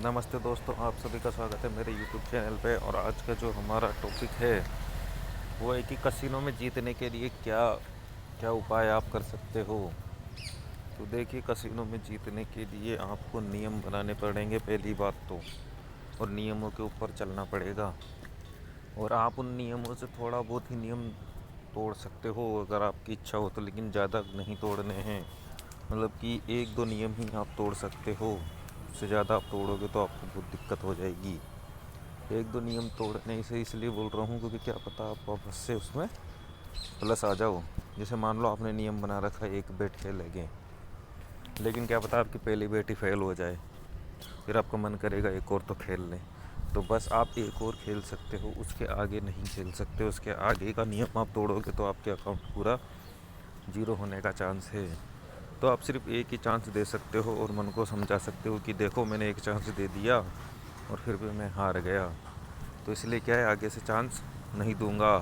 नमस्ते दोस्तों, आप सभी का स्वागत है मेरे YouTube चैनल पे। और आज का जो हमारा टॉपिक है वो है कि कसिनो में जीतने के लिए क्या क्या उपाय आप कर सकते हो। तो देखिए, कसिनो में जीतने के लिए आपको नियम बनाने पड़ेंगे पहली बात तो, और नियमों के ऊपर चलना पड़ेगा। और आप उन नियमों से थोड़ा बहुत ही नियम तोड़ सकते हो अगर आपकी इच्छा हो तो, लेकिन ज़्यादा नहीं तोड़ने हैं। मतलब कि एक दो नियम ही आप तोड़ सकते हो, उससे ज़्यादा आप तोड़ोगे तो आपको बहुत दिक्कत हो जाएगी। एक दो नियम तोड़ने से इसलिए बोल रहा हूँ क्योंकि क्या पता आप वापस से उसमें प्लस आ जाओ। जैसे मान लो आपने नियम बना रखा है एक बेट खेलेंगे, लेकिन क्या पता आपकी पहली बेट ही फेल हो जाए, फिर आपका मन करेगा एक और तो खेल लें। तो बस आप एक और खेल सकते हो, उसके आगे नहीं खेल सकते। उसके आगे का नियम आप तोड़ोगे तो आपके अकाउंट पूरा जीरो होने का चांस है। तो आप सिर्फ एक ही चांस दे सकते हो और मन को समझा सकते हो कि देखो मैंने एक चांस दे दिया और फिर भी मैं हार गया, तो इसलिए क्या है, आगे से चांस नहीं दूंगा।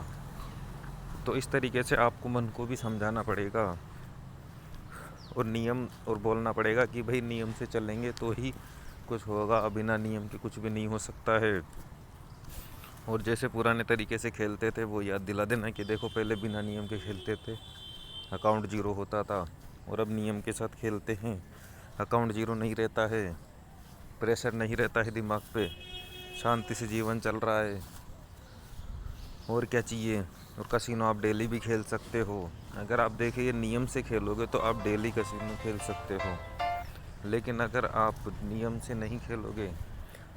तो इस तरीके से आपको मन को भी समझाना पड़ेगा और नियम और बोलना पड़ेगा कि भाई नियम से चलेंगे तो ही कुछ होगा, बिना नियम के कुछ भी नहीं हो सकता है। और जैसे पुराने तरीके से खेलते थे वो याद दिला देना कि देखो पहले बिना नियम के खेलते थे, अकाउंट जीरो होता था, और अब नियम के साथ खेलते हैं, अकाउंट जीरो नहीं रहता है, प्रेशर नहीं रहता है दिमाग पे, शांति से जीवन चल रहा है। और क्या चाहिए। और कसिनो आप डेली भी खेल सकते हो। अगर आप देखिए नियम से खेलोगे तो आप डेली कसिनो खेल सकते हो, लेकिन अगर आप नियम से नहीं खेलोगे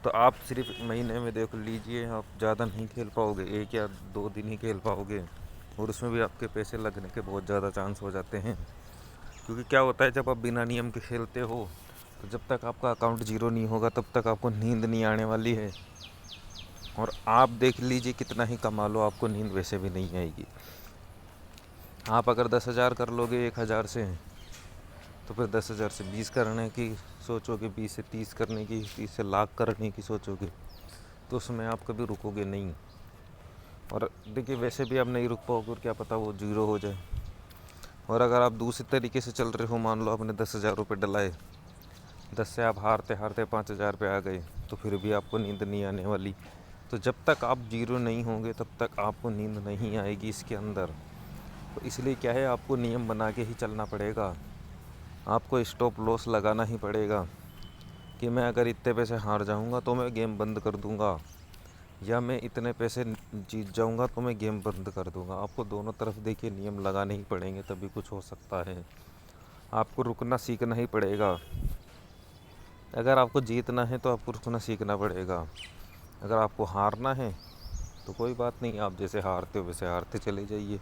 तो आप सिर्फ महीने में देख लीजिए आप ज़्यादा नहीं खेल पाओगे, एक या दो दिन ही खेल पाओगे, और उसमें भी आपके पैसे लगने के बहुत ज़्यादा चांस हो जाते हैं। क्योंकि क्या होता है, जब आप बिना नियम के खेलते हो तो जब तक आपका अकाउंट जीरो नहीं होगा तब तक आपको नींद नहीं आने वाली है। और आप देख लीजिए कितना ही कमा लो, आपको नींद वैसे भी नहीं आएगी। आप अगर 10,000 कर लोगे 1,000 से, तो फिर 10,000 से 20 करने की सोचोगे, 20 से 30 करने की, 30 से लाख करने की सोचोगे, तो उसमें आप कभी रुकोगे नहीं। और देखिए वैसे भी आप नहीं रुक पाओगे और क्या पता वो जीरो हो जाए। और अगर आप दूसरे तरीके से चल रहे हो, मान लो आपने 10,000 रुपये डलाए, 10 से आप हारते हारते 5,000 पे आ गए, तो फिर भी आपको नींद नहीं आने वाली। तो जब तक आप जीरो नहीं होंगे तब तक आपको नींद नहीं आएगी इसके अंदर। तो इसलिए क्या है, आपको नियम बना के ही चलना पड़ेगा। आपको स्टॉप लॉस लगाना ही पड़ेगा कि मैं अगर इतने पैसे हार जाऊंगा तो मैं गेम बंद कर दूंगा, या मैं इतने पैसे जीत जाऊंगा तो मैं गेम बंद कर दूंगा। आपको दोनों तरफ देखिए नियम लगाने ही पड़ेंगे, तभी कुछ हो सकता है। आपको रुकना सीखना ही पड़ेगा। अगर आपको जीतना है तो आपको रुकना सीखना पड़ेगा। अगर आपको हारना है तो कोई बात नहीं, आप जैसे हारते हो वैसे हारते चले जाइए।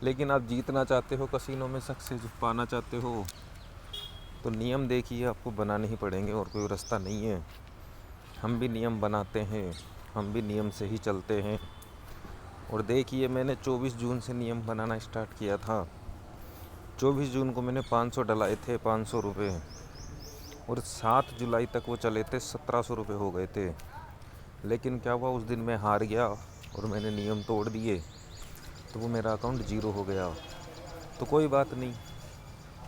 लेकिन आप जीतना चाहते हो, कसिनो में सक्सेस पाना चाहते हो, तो नियम देखिए आपको बनाने ही पड़ेंगे, और कोई रास्ता नहीं है। हम भी नियम बनाते हैं, हम भी नियम से ही चलते हैं। और देखिए मैंने 24 जून से नियम बनाना स्टार्ट किया था। 24 जून को मैंने 500 डलाए थे, 500 रुपये, और 7 जुलाई तक वो चले थे, 1,700 रुपये हो गए थे। लेकिन क्या हुआ, उस दिन मैं हार गया और मैंने नियम तोड़ दिए, तो वो मेरा अकाउंट जीरो हो गया। तो कोई बात नहीं,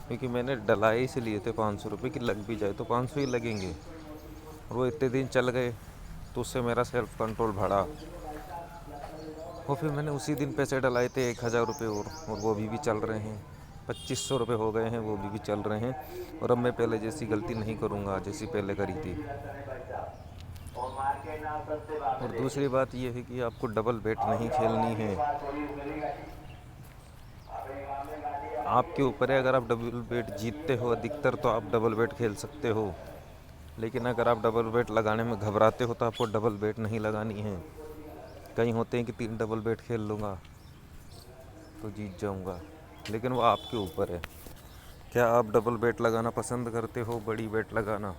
क्योंकि मैंने डलाए इसलिए थे 500 रुपये कि लग भी जाए तो 500 ही लगेंगे, और वो इतने दिन चल गए, तो उससे मेरा सेल्फ कंट्रोल बढ़ा। और फिर मैंने उसी दिन पैसे डलाए थे 1,000 रुपये, और वो अभी भी चल रहे हैं। 2,500 रुपये हो गए हैं, वो अभी भी चल रहे हैं। और अब मैं पहले जैसी गलती नहीं करूँगा जैसी पहले करी थी। और दूसरी बात यह है कि आपको डबल बेट नहीं खेलनी है। आपके ऊपर है, अगर आप डबल बेट जीतते हो अधिकतर तो आप डबल बेट खेल सकते हो, लेकिन अगर आप डबल बेट लगाने में घबराते हो तो आपको डबल बेट नहीं लगानी है। कहीं होते हैं कि 3 डबल बेट खेल लूँगा तो जीत जाऊँगा, लेकिन वो आपके ऊपर है। क्या आप डबल बेट लगाना पसंद करते हो, बड़ी बेट लगाना?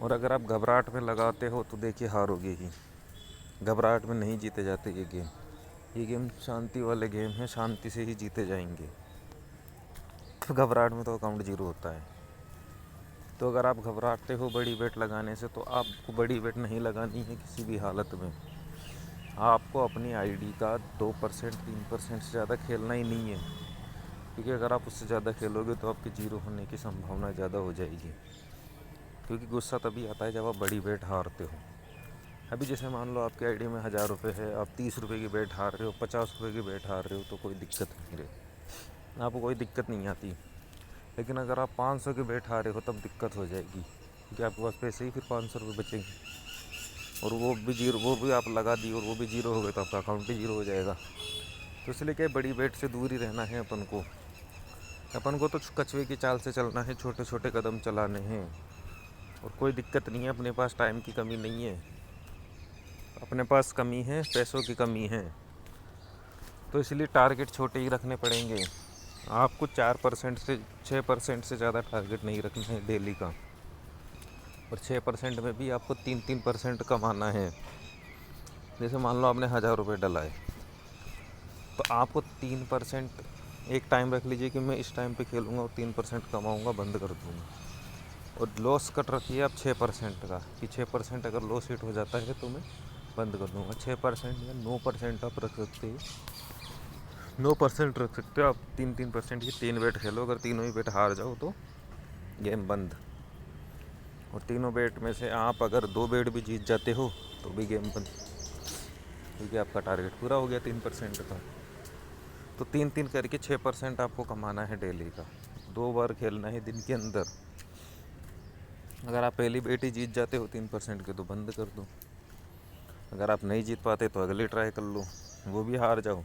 और अगर आप घबराहट में लगाते हो तो देखिए हारोगे ही। घबराहट में नहीं जीते जाते ये गेम शांति वाले गेम है, शांति से ही जीते जाएंगे। तो घबराहट में तो अकाउंट जीरो होता है। तो अगर आप घबराते हो बड़ी बेट लगाने से तो आपको बड़ी बेट नहीं लगानी है किसी भी हालत में। आपको अपनी आईडी का 2% 3% से ज़्यादा खेलना ही नहीं है, क्योंकि अगर आप उससे ज़्यादा खेलोगे तो आपके जीरो होने की संभावना ज़्यादा हो जाएगी। क्योंकि गुस्सा तभी आता है जब आप बड़ी बेट हारते हो। अभी जैसे मान लो आपके आईडी में 1000 रुपये है, आप 30 रुपये की बेट हार रहे हो, 50 रुपये की बेट हार रहे हो, तो कोई दिक्कत नहीं रहे, आपको कोई दिक्कत नहीं आती। लेकिन अगर आप 500 की बेट हारे हो तब दिक्कत हो जाएगी, क्योंकि आपके पास पैसे ही फिर 500 रुपये बचेंगे, और वो भी जीरो, वो भी आप लगा दी और वो भी जीरो हो गए तो आपका अकाउंट भी जीरो हो जाएगा। तो इसलिए क्या, बड़ी बेट से दूर ही रहना है अपन को तो कछुए की चाल से चलना है, छोटे छोटे कदम चलाने हैं। और कोई दिक्कत नहीं है, अपने पास टाइम की कमी नहीं है, अपने पास कमी है, पैसों की कमी है। तो इसलिए टारगेट छोटे ही रखने पड़ेंगे। आपको 4% से 6% से ज़्यादा टारगेट नहीं रखना है डेली का, और 6% में भी आपको 3% कमाना है। जैसे मान लो आपने 1000 रुपये डलाए, तो आपको 3%, एक टाइम रख लीजिए कि मैं इस टाइम पे खेलूँगा और 3% कमाऊँगा, बंद कर दूँगा। और लॉस कट रखिए आप 6% का, कि 6% अगर लॉस हिट हो जाता है तो मैं बंद कर दूँगा। 6% या 9% आप रख सकते हो, 9% रख सकते हो आप। 3% की 3 बेट खेलो, अगर तीनों ही बेट हार जाओ तो गेम बंद। और तीनों बेट में से आप अगर 2 बेट भी जीत जाते हो तो भी गेम बंद, क्योंकि आपका टारगेट पूरा हो गया 3% का। तो 3 करके 6% आपको कमाना है डेली का। 2 बार खेलना है दिन के अंदर। अगर आप पहली बेट ही जीत जाते हो 3% के तो बंद कर दो। अगर आप नहीं जीत पाते तो अगली ट्राई कर लो, वो भी हार जाओ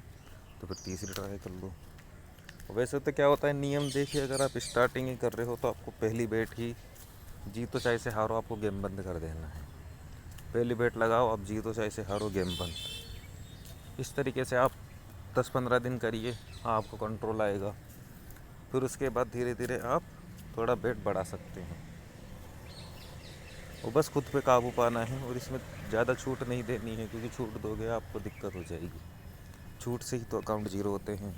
तो फिर तीसरी ट्राई कर लो। वैसे तो क्या होता है, नियम देखिए, अगर आप स्टार्टिंग ही कर रहे हो तो आपको पहली बेट ही जीतो चाहे से हारो, आपको गेम बंद कर देना है। पहली बेट लगाओ, आप जीतो चाहे से हारो, गेम बंद। इस तरीके से आप 10-15 दिन करिए, आपको कंट्रोल आएगा। फिर उसके बाद धीरे धीरे आप थोड़ा बेट बढ़ा सकते हैं। और बस खुद पे काबू पाना है, और इसमें ज़्यादा छूट नहीं देनी है, क्योंकि छूट दोगे आपको दिक्कत हो जाएगी। छूट से ही तो अकाउंट जीरो होते हैं।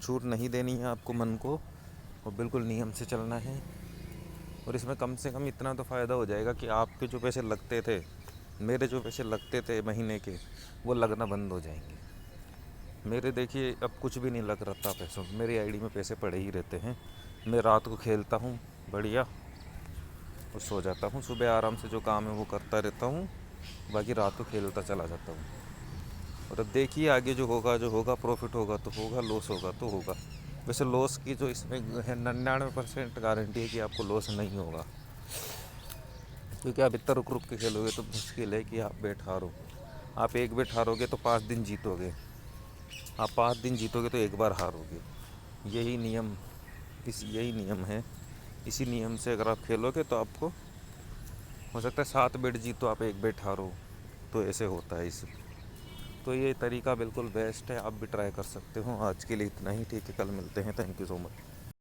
छूट नहीं देनी है आपको मन को, और बिल्कुल नियम से चलना है। और इसमें कम से कम इतना तो फ़ायदा हो जाएगा कि आपके जो पैसे लगते थे, मेरे जो पैसे लगते थे महीने के, वो लगना बंद हो जाएंगे। मेरे देखिए अब कुछ भी नहीं लग रहा पैसों, मेरी आईडी में पैसे पड़े ही रहते हैं। मैं रात को खेलता हूँ बढ़िया और सो जाता हूँ, सुबह आराम से जो काम है वो करता रहता हूँ, बाकी रात को खेलता चला जाता हूँ। और अब देखिए आगे जो होगा, प्रॉफिट होगा तो होगा, लॉस होगा तो होगा। वैसे लॉस की जो इसमें है 99% गारंटी है कि आपको लॉस नहीं होगा, क्योंकि आप इतना रुक रुक के खेलोगे तो मुश्किल है कि आप बेट हारो। आप एक बेट हारोगे तो 5 दिन जीतोगे, आप 5 दिन जीतोगे तो एक बार हारोगे। यही नियम है। इसी नियम से अगर आप खेलोगे तो आपको हो सकता है 7 बेट जीतो, आप एक बेट हारो, तो ऐसे होता है इस। तो ये तरीका बिल्कुल बेस्ट है, आप भी ट्राई कर सकते हो। आज के लिए इतना ही, ठीक है, कल मिलते हैं। Thank you so much.